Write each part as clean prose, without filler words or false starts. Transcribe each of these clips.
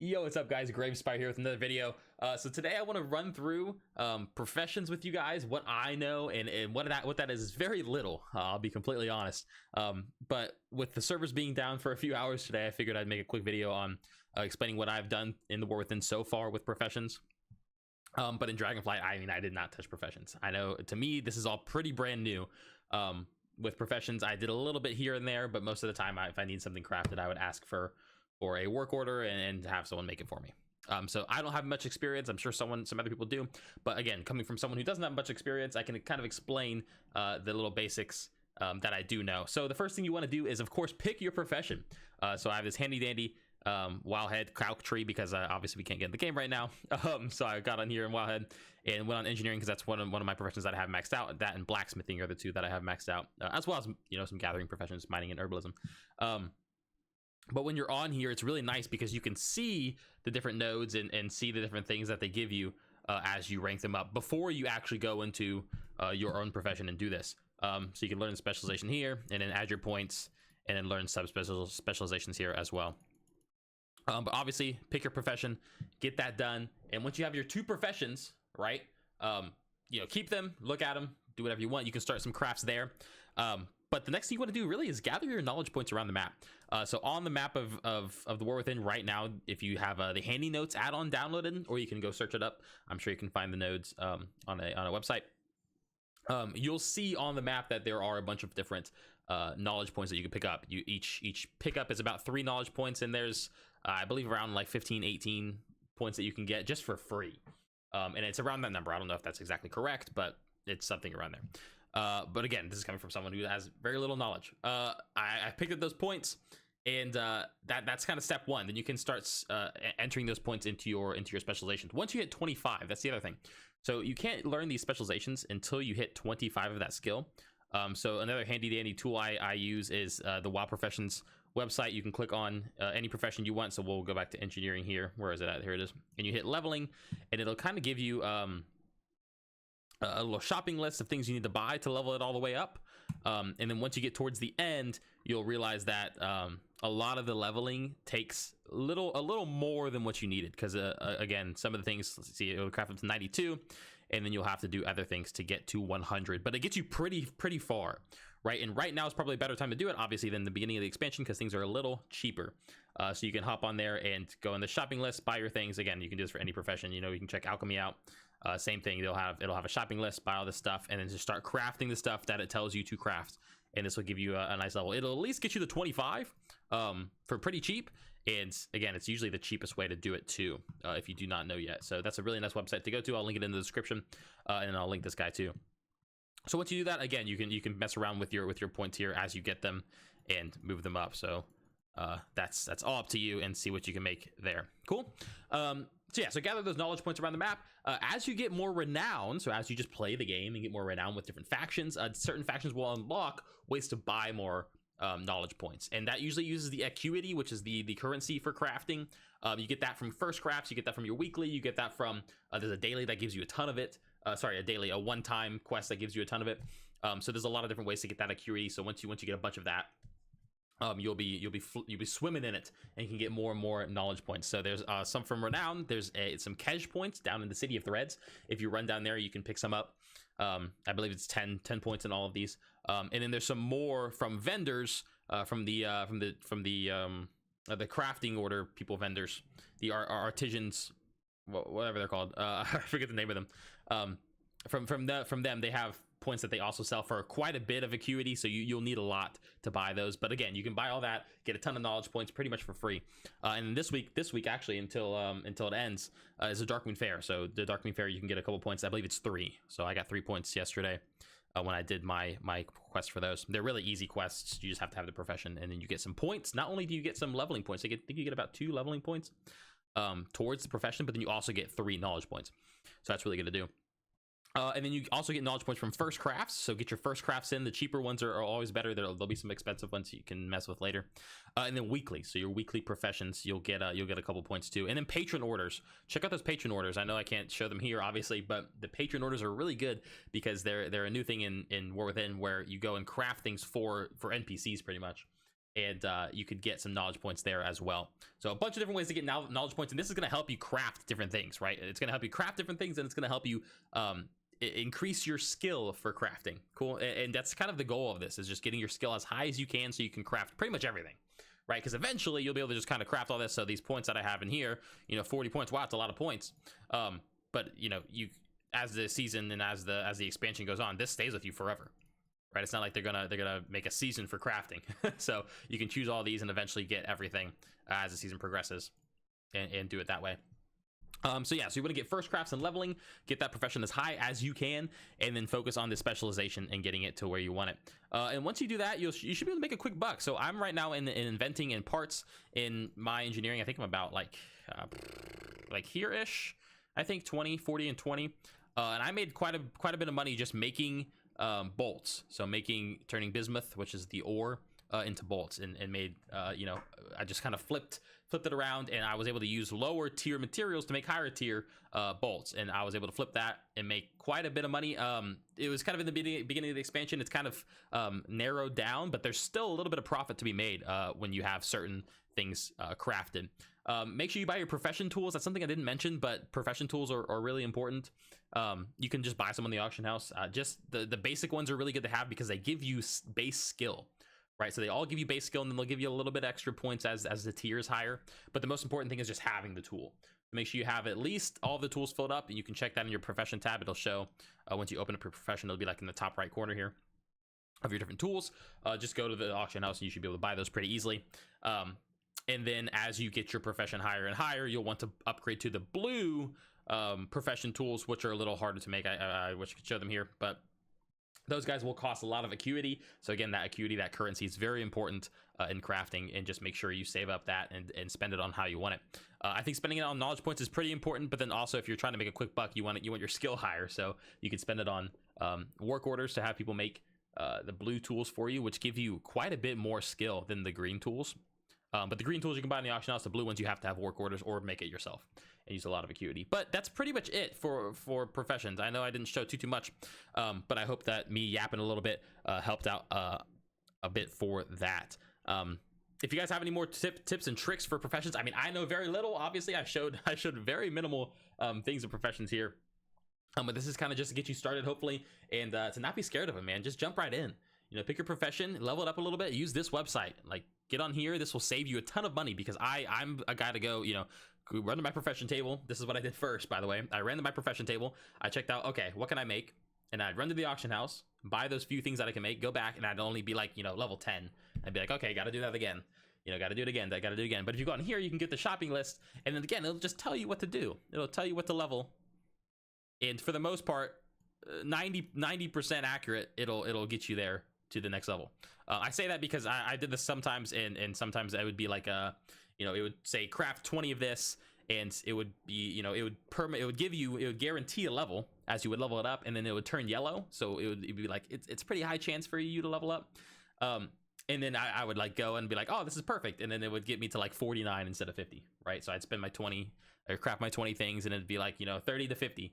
Yo, what's up, guys? Gravespire here with another video. So today I want to run through professions with you guys, what I know, and what that is very little. I'll be completely honest. But with the servers being down for a few hours today, I figured I'd make a quick video on explaining what I've done in the War Within so far with professions. But in Dragonflight, I mean, I did not touch professions. I know, to me, this is all pretty brand new. With professions, I did a little bit here and there, but most of the time, if I need something crafted, I would ask for a work order and have someone make it for me. So I don't have much experience. I'm sure some other people do, but again, coming from someone who doesn't have much experience, I can kind of explain the little basics that I do know. So the first thing you want to do is, of course, pick your profession. So I have this handy dandy Wildhead calc tree because obviously we can't get in the game right now. So I got on here in Wildhead and went on engineering because that's one of my professions that I have maxed out. That and blacksmithing are the two that I have maxed out, as well as some gathering professions, mining and herbalism. But when you're on here, it's really nice because you can see the different nodes and see the different things that they give you as you rank them up before you actually go into your own profession and do this. So you can learn specialization here and then add your points and then learn specializations here as well. But obviously, pick your profession, get that done. And once you have your two professions, right, keep them, look at them, do whatever you want. You can start some crafts there. But the next thing you want to do really is gather your knowledge points around the map. So on the map of the War Within right now, if you have the handy notes add-on downloaded, or you can go search it up, I'm sure you can find the nodes on a website. You'll see on the map that there are a bunch of different knowledge points that you can pick up. Each pickup is about 3 knowledge points, and there's I believe around like 15-18 points that you can get just for free. And it's around that number. I don't know if that's exactly correct, but it's something around there. But again, this is coming from someone who has very little knowledge. I picked up those points, and that's kind of step one. Then you can start entering those points into your specializations. Once you hit 25, that's the other thing. So you can't learn these specializations until you hit 25 of that skill. So another handy dandy tool I use is the WoW Professions website. You can click on any profession you want. So we'll go back to engineering here. Where is it at? Here it is. And you hit leveling, and it'll kind of give you a little shopping list of things you need to buy to level it all the way up. And then once you get towards the end, you'll realize that a lot of the leveling takes a little more than what you needed, because again, some of the things, let's see, it'll craft up to 92, and then you'll have to do other things to get to 100, but it gets you pretty far, right? And right now is probably a better time to do it, obviously, than the beginning of the expansion, because things are a little cheaper. So you can hop on there and go in the shopping list, buy your things. Again, you can do this for any profession. You can check alchemy out. Same thing. It'll have a shopping list, buy all this stuff, and then just start crafting the stuff that it tells you to craft. And this will give you a nice level. It'll at least get you to 25 for pretty cheap. And again, it's usually the cheapest way to do it too, if you do not know yet. So that's a really nice website to go to. I'll link it in the description, and I'll link this guy too. So once you do that, again, you can mess around with your points here as you get them and move them up. So that's all up to you, and see what you can make there. Cool. So yeah, so gather those knowledge points around the map. As you get more renown, so as you just play the game and get more renown with different factions, certain factions will unlock ways to buy more knowledge points, and that usually uses the acuity, which is the currency for crafting. You get that from first crafts, you get that from your weekly, you get that from there's a daily that gives you a ton of it. A one-time quest that gives you a ton of it. So there's a lot of different ways to get that acuity. So once you get a bunch of that, you'll be swimming in it, and you can get more and more knowledge points. So there's some from renown. There's some Kej points down in the City of Threads. If you run down there, you can pick some up. I believe it's 10 points in all of these. And then there's some more from vendors, from the crafting order people, vendors, the artisans, whatever they're called. I forget the name of them. From them, they have points that they also sell for quite a bit of acuity, so you'll need a lot to buy those. But again, you can buy all that, get a ton of knowledge points pretty much for free. And this week actually, until it ends, is a Darkmoon Fair. So the Darkmoon Fair, you can get a couple points. I believe it's 3. So I got 3 points yesterday when I did my quest for those. They're really easy quests. You just have to have the profession, and then you get some points. Not only do you get some leveling points, I think you get about 2 leveling points towards the profession, but then you also get 3 knowledge points. So that's really good to do. And then you also get knowledge points from first crafts. So get your first crafts in. The cheaper ones are always better. There'll be some expensive ones you can mess with later. And then weekly. So your weekly professions, you'll get a couple points too. And then patron orders. Check out those patron orders. I know I can't show them here, obviously, but the patron orders are really good because they're a new thing in War Within, where you go and craft things for NPCs pretty much. and you could get some knowledge points there as well. So a bunch of different ways to get knowledge points, and this is going to help you craft different things, right? It's going to help you craft different things, and it's going to help you increase your skill for crafting. Cool. And that's kind of the goal of this, is just getting your skill as high as you can so you can craft pretty much everything, right? Because eventually you'll be able to just kind of craft all this. So these points that I have in here, 40 points, wow, it's a lot of points. But you, as the season and as the expansion goes on, this stays with you forever, right? It's not like they're gonna make a season for crafting. So you can choose all these and eventually get everything as the season progresses, and do it that way. So yeah, so you want to get first crafts and leveling, get that profession as high as you can, and then focus on the specialization and getting it to where you want it. And once you do that, you should be able to make a quick buck. So I'm right now in inventing and parts in my engineering. I think I'm about like here-ish. I think 20, 40, and 20. And I made quite a bit of money just making bolts. So turning bismuth, which is the ore, into bolts, and made I just kind of flipped it around, and I was able to use lower tier materials to make higher tier bolts, and I was able to flip that and make quite a bit of money. It was kind of in the beginning of the expansion. It's kind of narrowed down, but there's still a little bit of profit to be made when you have certain things crafted. Make sure you buy your profession tools. That's something I didn't mention, but profession tools are really important. You can just buy some on the auction house. Just the basic ones are really good to have because they give you base skill. Right, so they all give you base skill, and then they'll give you a little bit extra points as the tier is higher. But the most important thing is just having the tool. Make sure you have at least all the tools filled up, and you can check that in your profession tab. It'll show once you open up your profession, it'll be like in the top right corner here of your different tools. Just go to the auction house, and you should be able to buy those pretty easily. And then as you get your profession higher and higher, you'll want to upgrade to the blue profession tools, which are a little harder to make. I wish I could show them here, but those guys will cost a lot of acuity. So again, that acuity, that currency is very important in crafting, and just make sure you save up that and spend it on how you want it. I think spending it on knowledge points is pretty important, but then also if you're trying to make a quick buck, you want your skill higher. So you can spend it on work orders to have people make the blue tools for you, which give you quite a bit more skill than the green tools. But the green tools you can buy in the auction house, the blue ones you have to have work orders or make it yourself and use a lot of acuity. But that's pretty much it for professions. I know I didn't show too much, but I hope that me yapping a little bit helped out a bit for that. If you guys have any more tips and tricks for professions, I mean, I know very little. Obviously, I showed very minimal things of professions here. But this is kind of just to get you started, hopefully, and to not be scared of them, man. Just jump right in. Pick your profession, level it up a little bit, use this website. Like, get on here. This will save you a ton of money because I'm a guy to go, run to my profession table. This is what I did first, by the way. I ran to my profession table. I checked out, okay, what can I make? And I'd run to the auction house, buy those few things that I can make, go back, and I'd only be like, level 10. I'd be like, okay, got to do that again. Got to do it again. I got to do it again. But if you go on here, you can get the shopping list. And then again, it'll just tell you what to do. It'll tell you what to level. And for the most part, 90% accurate, it'll get you there to the next level. I say that because I did this sometimes, and sometimes I would be like it would say craft 20 of this, and it would be it would guarantee a level as you would level it up, and then it would turn yellow, so it'd be like it's pretty high chance for you to level up. And then I would like go and be like, oh, this is perfect, and then it would get me to like 49 instead of 50, right? So I'd spend my 20 or craft my 20 things, and it'd be like 30 to 50,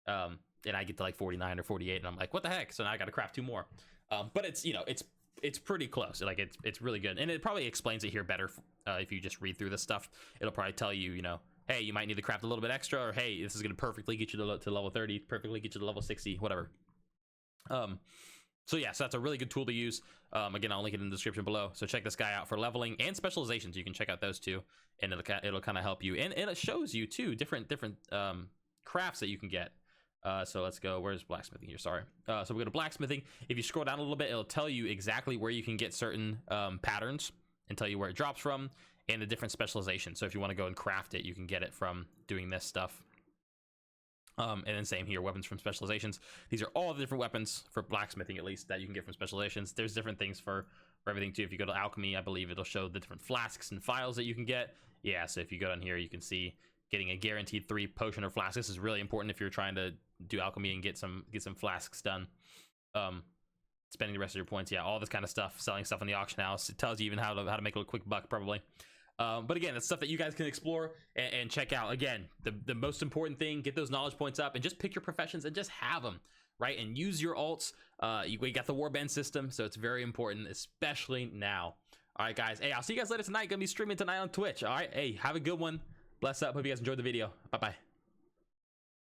and I get to like 49 or 48, and I'm like, what the heck? So now I got to craft 2 more. But it's pretty close. Like it's really good, and it probably explains it here better if you just read through this stuff. It'll probably tell you, hey, you might need to craft a little bit extra, or hey, this is going to perfectly get you to level 30, perfectly get you to level 60, whatever. So that's a really good tool to use. Again, I'll link it in the description below. So check this guy out for leveling and specializations. You can check out those two, and it'll kind of help you, and it shows you too different crafts that you can get. So let's go. Where's blacksmithing here? Sorry. So we go to blacksmithing. If you scroll down a little bit, it'll tell you exactly where you can get certain patterns and tell you where it drops from and the different specializations. So if you want to go and craft it, you can get it from doing this stuff. And then same here, weapons from specializations. These are all the different weapons for blacksmithing, at least, that you can get from specializations. There's different things for everything too. If you go to alchemy, I believe it'll show the different flasks and files that you can get. Yeah, so if you go down here, you can see getting a guaranteed 3 potion or flask. This is really important if you're trying to do alchemy and get some flasks done. Spending the rest of your points, all this kind of stuff, selling stuff in the auction house. It tells you even how to make a quick buck, probably. But again, it's stuff that you guys can explore and check out. Again, the most important thing, get those knowledge points up and just pick your professions and just have them, right? And use your alts. We got the warband system, so it's very important, especially now. All right, guys. Hey, I'll see you guys later tonight. Gonna be streaming tonight on Twitch. All right. Hey, have a good one. Bless up. Hope you guys enjoyed the video. Bye bye.